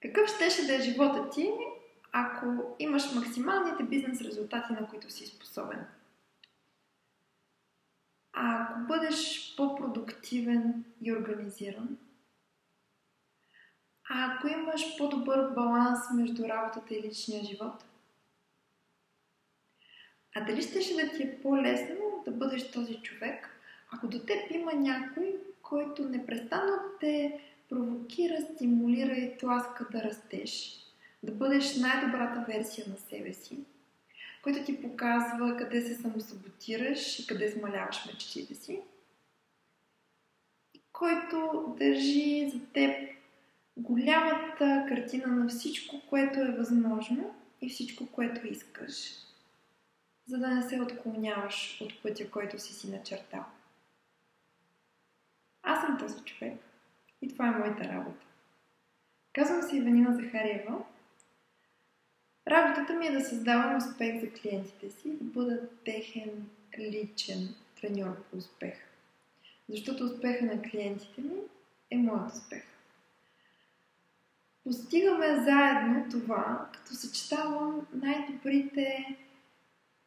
Какъв щеше да е живота ти, ако имаш максималните бизнес резултати, на които си способен? А ако бъдеш по-продуктивен и организиран? А ако имаш по-добър баланс между работата и личния живот? А дали щеше да ти е по-лесно да бъдеш този човек, ако до теб има някой, който непрестанно те провокира, стимулира и тласка да растеш, да бъдеш най-добрата версия на себе си, който ти показва къде се самосаботираш и къде смаляваш мечтите си, който държи за теб голямата картина на всичко, което е възможно и всичко, което искаш, за да не се отклоняваш от пътя, който си начертал. Аз съм този човек и това е моята работа. Казвам се Иванина Захариева. Работата ми е да създавам успех за клиентите си, да бъда техен личен треньор по успех. Защото успеха на клиентите ми е моят успех. Постигаме заедно това, като съчетавам най-добрите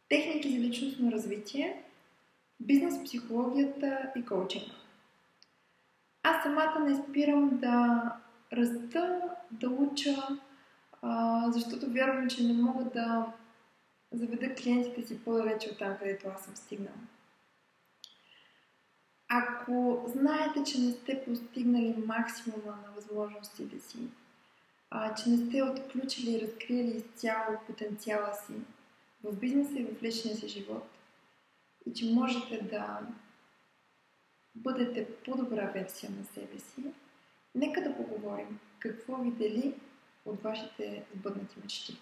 техники за личностно развитие, бизнес психологията и коучинга. Аз самата не спирам да раста, да уча, защото вярвам, че не мога да заведа клиентите си по-далече от там, където аз съм стигнала. Ако знаете, че не сте постигнали максимума на възможностите си, че не сте отключили и разкрили изцяло потенциала си в бизнеса и в личния си живот и че можете да бъдете по-добра версия на себе си, нека да поговорим какво ви дели от вашите сбъднати мечти.